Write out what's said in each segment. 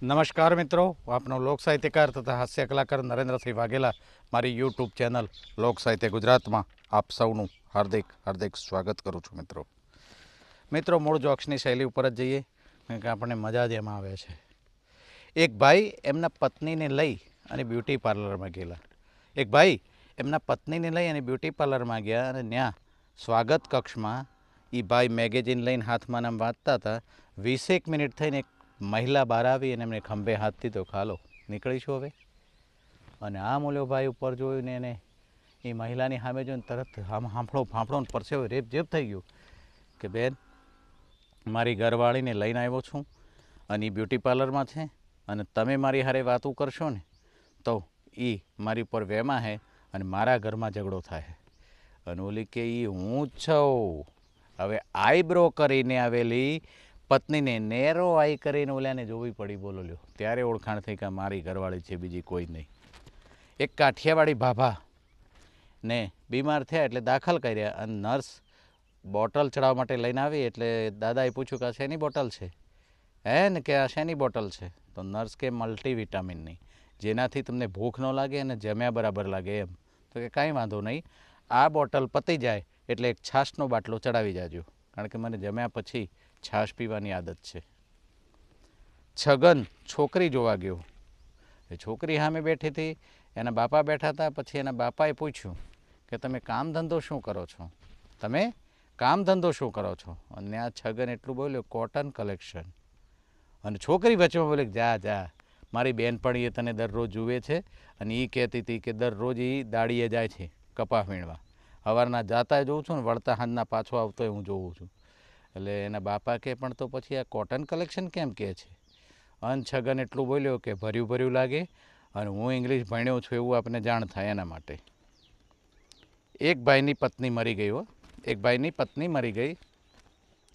નમસ્કાર મિત્રો, આપનો લોક સાહિત્યકાર તથા હાસ્ય કલાકાર નરેન્દ્રસિંહ વાઘેલા મારી યુટ્યુબ ચેનલ લોક સાહિત્ય ગુજરાતમાં આપ સૌનું હાર્દિક હાર્દિક સ્વાગત કરું છું. મિત્રો મૂળ જોક્સની શૈલી ઉપર જ જઈએ, કારણ કે આપણને મજા જ એમાં આવે છે. એક ભાઈ એમના પત્નીને લઈ અને બ્યુટી પાર્લરમાં ગયેલા. બ્યુટી પાર્લરમાં ગયા અને ત્યાં સ્વાગત કક્ષમાં એ ભાઈ મેગેઝિન લઈને હાથમાં નામ વાંચતા હતા. 20 મિનિટ થઈને એક મહિલા બહાર આવી અને એમને ખંભે હાથ દીધો, ખાલો નીકળીશું હવે. અને આમ ઓલો ભાઈ ઉપર જોયું ને એને એ મહિલાની સામે જોઈને તરત ફાંફળો પરસેવો રેપ જેપ થઈ ગયું કે બેન, મારી ઘરવાળીને લઈને આવ્યો છું અને એ બ્યુટી પાર્લરમાં છે અને તમે મારી હારે વાતું કરશો ને તો એ મારી ઉપર વેમાં હે અને મારા ઘરમાં ઝઘડો થાય. અને ઓલી કે એ હું જ છું. હવે આઈબ્રો કરીને આવેલી પત્નીને નેરો આઈ કરીને ઓલાને જોવી પડી. બોલો લ્યો, ત્યારે ઓળખાણ થઈ કે મારી ઘરવાળી છે, બીજી કોઈ નહીં. એક કાઠિયાવાડી ભાભા ને બીમાર થયા એટલે દાખલ કર્યા અને નર્સ બોટલ ચડાવવા માટે લઈને આવી એટલે દાદાએ પૂછ્યું કે આ શેની બોટલ છે? ને કે આ શેની બોટલ છે? તો નર્સ કે મલ્ટીવિટામિનની, જેનાથી તમને ભૂખ ન લાગે અને જમ્યા બરાબર લાગે એમ. તો કે કાંઈ વાંધો નહીં, આ બોટલ પતી જાય એટલે એક છાશનો બાટલો ચડાવી જાજો, કારણ કે મને જમ્યા પછી છાશ પીવાની આદત છે. છગન છોકરી જોવા ગયો. એ છોકરી સામે બેઠી હતી, એના બાપા બેઠા હતા. પછી એના બાપાએ પૂછ્યું કે તમે કામ ધંધો શું કરો છો? અને આ છગન એટલું બોલ્યો, કોટન કલેક્શન. અને છોકરી વચમાં બોલે, જા જા, મારી બેનપણીએ તને દરરોજ જુએ છે અને એ કહેતી હતી કે દરરોજ એ દાડીએ જાય છે કપાસ વીણવા. સવારના જાતા જોઉં છું ને વળતા હાંજના પાછો આવતો હું જોઉં છું. એટલે એના બાપા કહે પણ તો પછી આ કોટન કલેક્શન કેમ કહે છે? અને છગન એટલું બોલ્યો કે ભર્યું લાગે અને હું ઇંગ્લિશ ભણ્યો છું એવું આપણને જાણ થાય એના માટે. એક ભાઈની પત્ની મરી ગઈ.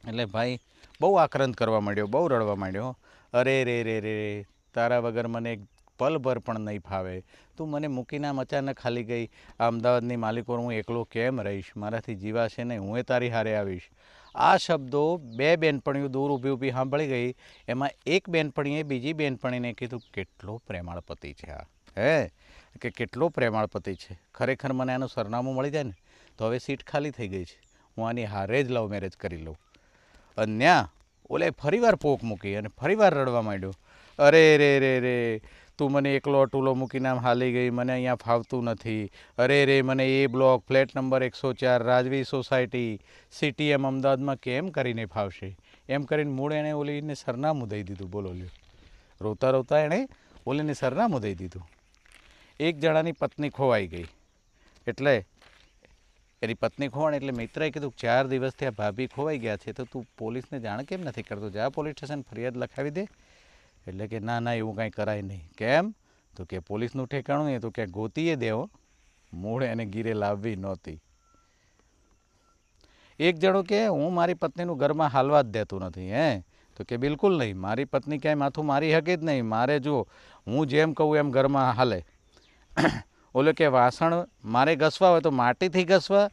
એટલે ભાઈ બહુ આક્રંદ કરવા માંડ્યો, બહુ રડવા માંડ્યો. અરે રે રે રે, તારા વગર મને એક પલભર પણ નહીં ફાવે. તું મને મૂકીને આમ અચાનક ખાલી ગઈ. આ અમદાવાદની માલિકો હું એકલો કેમ રહીશ? મારાથી જીવાશે નહીં, હું તારી હારે આવીશ. આ શબ્દો બે બેનપણીઓ દૂર ઊભી સાંભળી ગઈ. એમાં એક બેનપણીએ બીજી બેનપણીને કીધું, કેટલો પ્રેમાળ પતિ છે આ, કે કેટલો પ્રેમાળ પતિ છે. ખરેખર મને આનું સરનામું મળી જાય ને તો હવે સીટ ખાલી થઈ ગઈ છે, હું આની હારે જ લવ મેરેજ કરી લઉં. અને ત્યાં ઓલે ફરીવાર પોક મૂકી અને ફરીવાર રડવા માંડ્યો. અરે રે રે રે, તું મને એકલો અટુલો મૂકીને આમ હાલી ગઈ, મને અહીંયા ફાવતું નથી. અરે રે, મને એ બ્લોક ફ્લેટ નંબર 104 રાજવી સોસાયટી CTM અમદાવાદમાં કેમ કરીને ફાવશે? એમ કરીને મૂળ એણે ઓલીને સરનામું દઈ દીધું. બોલો લ્યો, રોતા એણે ઓલીને સરનામું દઈ દીધું. એક જણાની પત્ની ખોવાઈ ગઈ એટલે એની પત્ની ખોવાણી એટલે મિત્રએ કીધું, 4 દિવસથી આ ભાભી ખોવાઈ ગયા છે તો તું પોલીસને જાણ કેમ નથી કરતો? જા પોલીસ સ્ટેશન ફરિયાદ લખાવી દે. એટલે કે ના એવું કાંઈ કરાય નહીં. કેમ? તો કે પોલીસનું ઠેકાણું નહીં, તો ક્યાંક ગોતીએ દેવો. મૂળ એને ગીરે લાવવી નહોતી. એક જણો કે હું મારી પત્નીનું ઘરમાં હાલવા જ દેતું નથી. તો કે બિલકુલ નહીં, મારી પત્ની ક્યાંય માથું મારી શકે જ નહીં. મારે જો હું જેમ કહું એમ ઘરમાં હાલે. ઓલો કે વાસણ મારે ઘસવા હોય તો માટીથી ઘસવા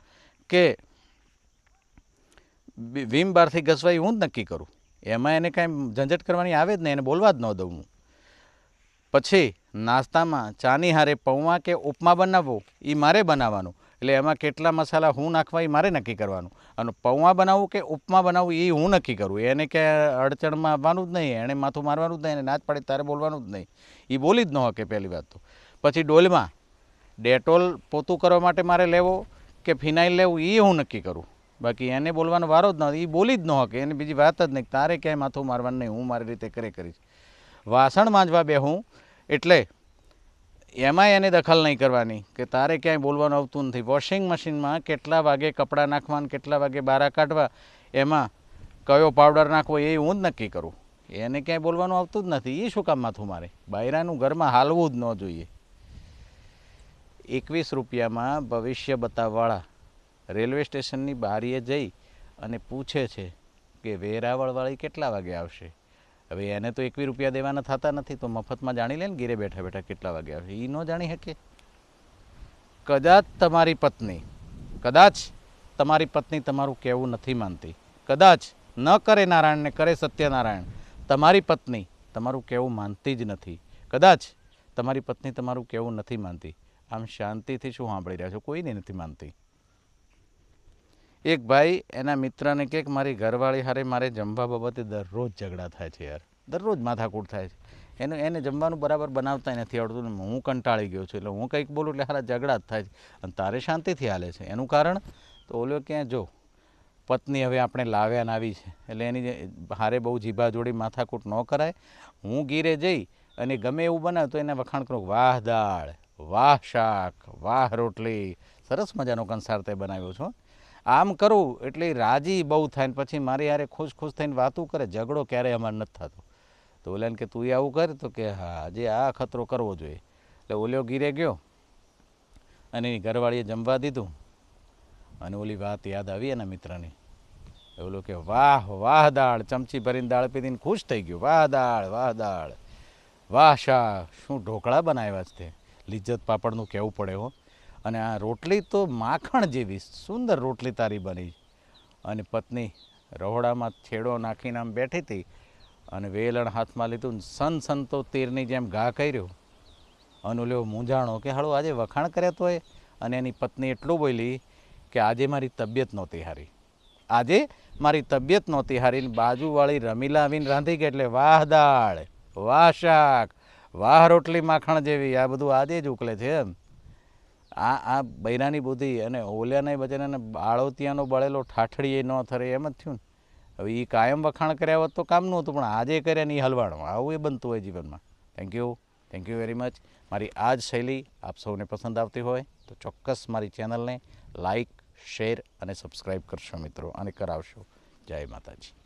કે વિમ બારથી ઘસવા એ હું જ નક્કી કરું. એમાં એને કાંઈ ઝંઝટ કરવાની આવે જ નહીં, એને બોલવા જ ન દઉં હું. પછી નાસ્તામાં ચાની હારે પૌવા કે ઉપમા બનાવવો એ મારે બનાવવાનું. એટલે એમાં કેટલા મસાલા હું નાખવા એ મારે નક્કી કરવાનું. અને પૌવા બનાવવું કે ઉપમા બનાવવું એ હું નક્કી કરું. એને કે અડચણમાં આવવાનું જ નહીં, એણે માથું મારવાનું જ નહીં, એને નાચ પાડી તારે બોલવાનું જ નહીં. એ બોલી જ ન શકે પહેલી વાત તો. પછી ડોલમાં ડેટોલ પોતું કરવા માટે મારે લેવો કે ફિનાઇલ લેવું એ હું નક્કી કરું. બાકી એને બોલવાનો વારો જ ન, એ બોલી જ ન શકે, એને બીજી વાત જ નહીં. તારે ક્યાંય માથું મારવાનું નહીં, હું મારી રીતે કરીશ. વાસણ માંજવા બેહું એટલે એમાંય એને દખલ નહીં કરવાની કે તારે ક્યાંય બોલવાનું આવતું નથી. વોશિંગ મશીનમાં કેટલા વાગે કપડાં નાખવા, કેટલા વાગે બારા કાઢવા, એમાં કયો પાવડર નાખવો એ હું જ નક્કી કરું. એને ક્યાંય બોલવાનું આવતું જ નથી, એ શું કામ માથું મારે? બાયરાનું ઘરમાં હાલવું જ ન જોઈએ. 21 રૂપિયામાં ભવિષ્ય બતાવવાળા રેલવે સ્ટેશનની બારીએ જઈ અને પૂછે છે કે વેરાવળવાળી કેટલા વાગે આવશે? હવે એને તો 21 રૂપિયા દેવાના થતા નથી, તો મફતમાં જાણી લે ને ઘીરે બેઠા બેઠા કેટલા વાગે આવશે. એ ન જાણી શકે. કદાચ તમારી પત્ની તમારું કહેવું નથી માનતી, કદાચ ન કરે નારાયણ ને કરે સત્યનારાયણ, તમારી પત્ની તમારું કહેવું માનતી જ નથી. કદાચ તમારી પત્ની તમારું કહેવું નથી માનતી, આમ શાંતિથી શું સાંભળી રહ્યા છો, કોઈને નથી માનતી. એક ભાઈ એના મિત્રને કહે કે મારી ઘરવાળી હારે મારે જમવા બાબતે દરરોજ ઝઘડા થાય છે યાર, દરરોજ માથાકૂટ થાય છે. એને જમવાનું બરાબર બનાવતા નથી આવડતું ને હું કંટાળી ગયો છું, એટલે હું કંઈક બોલું એટલે હારા ઝઘડા જ થાય છે અને તારે શાંતિથી હાલે છે. એનું કારણ તો ઓલો ક્યાં જો પત્ની હવે આપણે લાવ્યા ને આવી છે એટલે એની હારે બહુ જીભા જોડી માથાકૂટ ન કરાય. હું ગીરે જઈ અને ગમે એવું બનાવે તો એને વખાણ કરું, વાહ દાળ, વાહ શાક, વાહ રોટલી, સરસ મજાનો કંસાર તે બનાવ્યો છો. આમ કરું એટલે રાજી બહુ થાય ને પછી મારી યારે ખુશ ખુશ થઈને વાતું કરે. ઝઘડો ક્યારેય અમારે નથી થતો. તો ઓલાને કે તું આવું કર, તો કે હા આજે આ ખતરો કરવો જોઈએ. એટલે ઓલ્યો ગીરે ગયો અને એની ઘરવાળીએ જમવા દીધું અને ઓલી વાત યાદ આવી એના મિત્રની. ઓલો કે વાહ વાહ દાળ, ચમચી ભરીને દાળ પીધીને ખુશ થઈ ગયો. વાહ દાળ, વાહ દાળ, વાહ શાક, શું ઢોકળા બનાવ્યા છે તે, લિજ્જત પાપડનું કહેવું પડે હો. અને આ રોટલી તો માખણ જેવી સુંદર રોટલી તારી બની. અને પત્ની રહોડામાં છેડો નાખીને આમ બેઠી હતી અને વેલણ હાથમાં લીધું ને સન તો તીરની જેમ ઘા કર્યો અને ઓલો મૂંઝાણો કે હાળો આજે વખાણ કર્યા તોય. અને એની પત્ની એટલું બોલી કે આજે મારી તબિયત નહોતી હારી, આજે મારી તબિયત નહોતી હારી. બાજુવાળી રમીલા આવીને રાંધી ગઈ એટલે વાહ દાળ, વાહ શાક, વાહ રોટલી માખણ જેવી, આ બધું આજે જ ઉકલે છે એમ. આ બૈરાની બુદ્ધિ. અને ઓલ્યાને બચારાને બાળોતિયાનો બળેલો ઠાઠડીએ ન થરે એમ જ થયું ને. હવે એ કાયમ વખાણ કર્યા હોત તો કામનું હતું, પણ આજે કર્યા ને એ હલવાણું. આવું એ બનતું હોય જીવનમાં. Thank you very much. મારી આ જ શૈલી આપ સૌને પસંદ આવતી હોય તો ચોક્કસ મારી ચેનલને લાઇક, શેર અને સબસ્ક્રાઈબ કરશો મિત્રો, અને કરાવશો. જય માતાજી.